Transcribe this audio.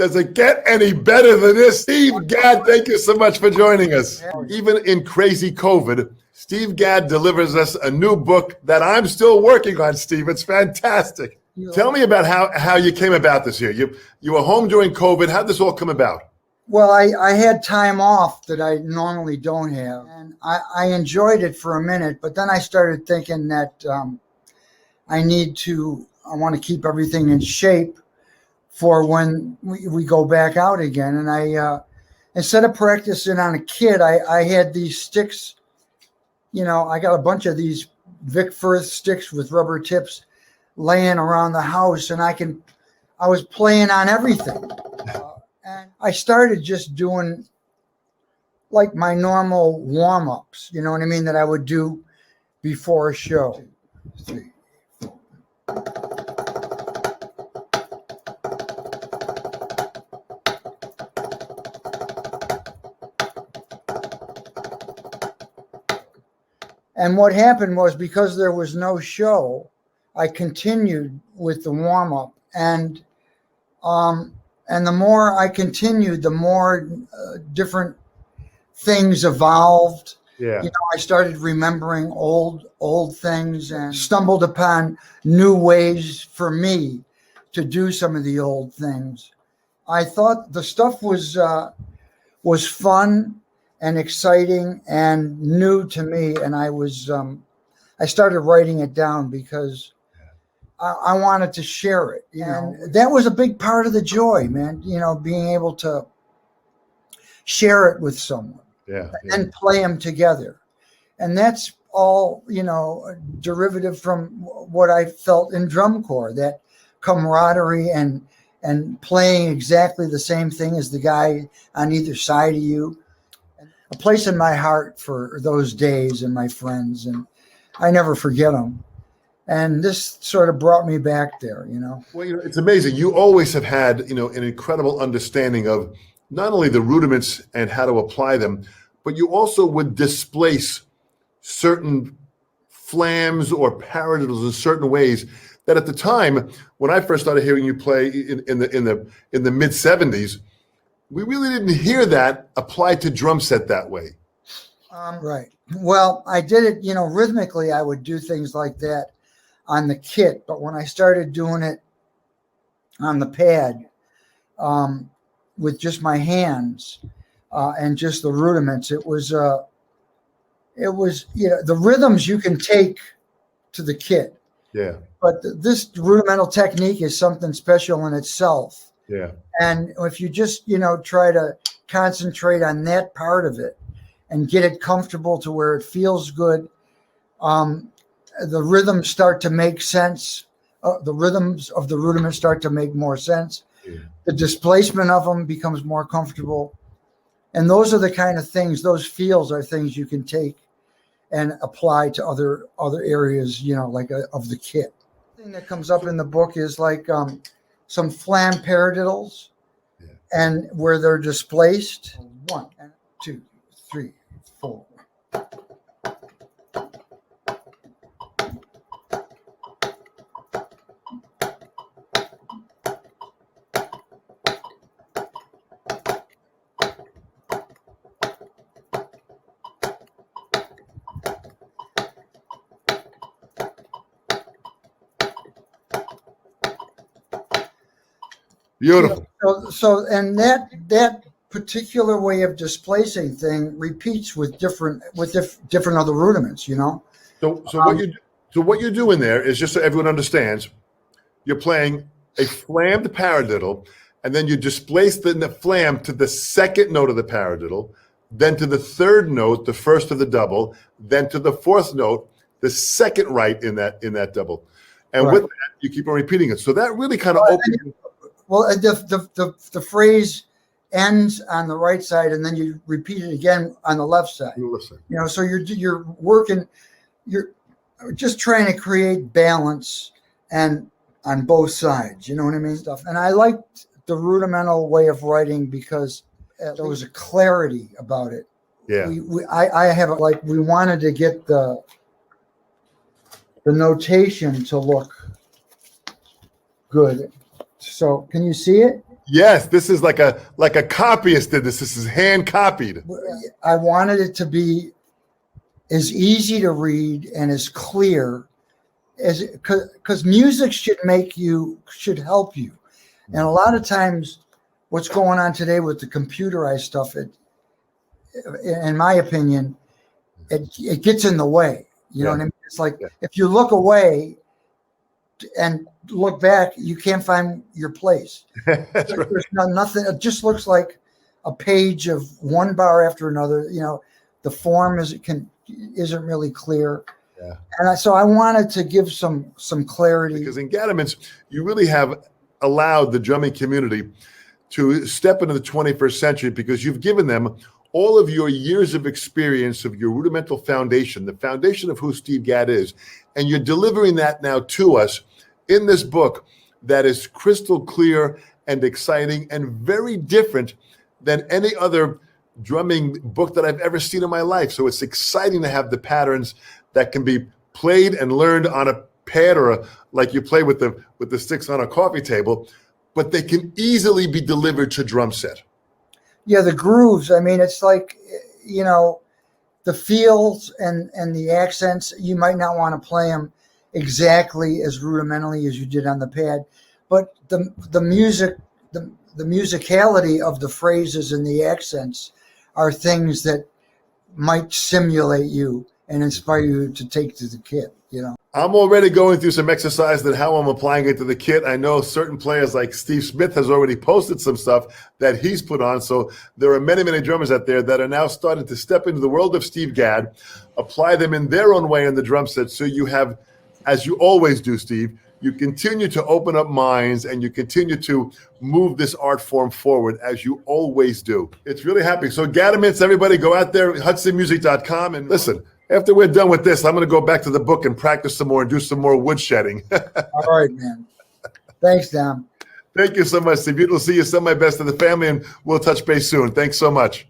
Does it get any better than this? Steve Gadd, thank you so much for joining us. Even in crazy COVID, Steve Gadd delivers us a new book that I'm still working on, Steve. It's fantastic. Tell me about how you came about this here. You were home during COVID. How'd this all come about? Well, I had time off that I normally don't have, and I enjoyed it for a minute, but then I started thinking that I want to keep everything in shape for when we go back out again. And I, instead of practicing on a kid, I had these sticks, I got a bunch of these Vic Firth sticks with rubber tips laying around the house, and I was playing on everything. And I started just doing like my normal warm-ups, you know what I mean, that I would do before a show. 2, 3, 4. And what happened was, because there was no show, I continued with the warm-up, and the more I continued, the more different things evolved. Yeah. I started remembering old things and stumbled upon new ways for me to do some of the old things. I thought the stuff was fun and exciting and new to me, and I started writing it down because I wanted to share it, and that was a big part of the joy, man. Being able to share it with someone, and play them together, and that's all derivative from what I felt in drum corps, that camaraderie and playing exactly the same thing as the guy on either side of you. A place in my heart for those days and my friends, and I never forget them. And this sort of brought me back there, Well, it's amazing. You always have had, an incredible understanding of not only the rudiments and how to apply them, but you also would displace certain flams or paradiddles in certain ways that at the time, when I first started hearing you play in the mid 70s, we really didn't hear that applied to drum set that way. Right. Well, I did it, rhythmically. I would do things like that on the kit, but when I started doing it on the pad with just my hands and just the rudiments, it was the rhythms you can take to the kit. Yeah. But this rudimental technique is something special in itself. Yeah. And if you just, try to concentrate on that part of it and get it comfortable to where it feels good, the rhythms start to make sense. The rhythms of the rudiments start to make more sense. Yeah. The displacement of them becomes more comfortable. And those are the kind of things, those feels are things you can take and apply to other areas, of the kit. The thing that comes up in the book is like some flam paradiddles, and where they're displaced. 1, 2, 3, 4. Beautiful. So and that particular way of displacing thing repeats with different other rudiments, So what you're doing there is, just so everyone understands, you're playing a flammed paradiddle, and then you displace the flam to the second note of the paradiddle, then to the third note, the first of the double, then to the fourth note, the second right in that double, and with that you keep on repeating it. So that really kind of opens. Well, the phrase ends on the right side, and then you repeat it again on the left side. So you're working, you're just trying to create balance and on both sides. You know what I mean? And I liked the rudimental way of writing because there was a clarity about it. Yeah. I have we wanted to get the notation to look good. So can you see it? Yes, this is like a copyist did this. This is hand copied. I wanted it to be as easy to read and as clear as, because music should help you. And a lot of times what's going on today with the computerized stuff, in my opinion, it gets in the way. You know what I mean? It's like if you look away and look back, you can't find your place. That's right. There's nothing. It just looks like a page of one bar after another. You know, the form isn't really clear. Yeah. And so I wanted to give some clarity. Because in Gaddiments, you really have allowed the drumming community to step into the 21st century because you've given them all of your years of experience of your rudimental foundation, the foundation of who Steve Gadd is, and you're delivering that now to us in this book that is crystal clear and exciting and very different than any other drumming book that I've ever seen in my life. So it's exciting to have the patterns that can be played and learned on a pad or like you play with the sticks on a coffee table, but they can easily be delivered to drum set. Yeah, the grooves. I mean, it's like, you know, the feels and the accents, you might not want to play them exactly as rudimentally as you did on the pad, but the music, the musicality of the phrases and the accents are things that might stimulate you and inspire you to take to the kit, you know. I'm already going through some exercise that how I'm applying it to the kit. I know certain players like Steve Smith has already posted some stuff that he's put on. So there are many, many drummers out there that are now starting to step into the world of Steve Gadd, apply them in their own way in the drum set. So you have, as you always do, Steve, you continue to open up minds and you continue to move this art form forward as you always do. It's really happy. So Gaddiments, everybody go out there, hudsonmusic.com, and listen, after we're done with this, I'm going to go back to the book and practice some more and do some more wood shedding. All right, man. Thanks, Dom. Thank you so much, Steve. Beautiful to see you. Send my best to the family, and we'll touch base soon. Thanks so much.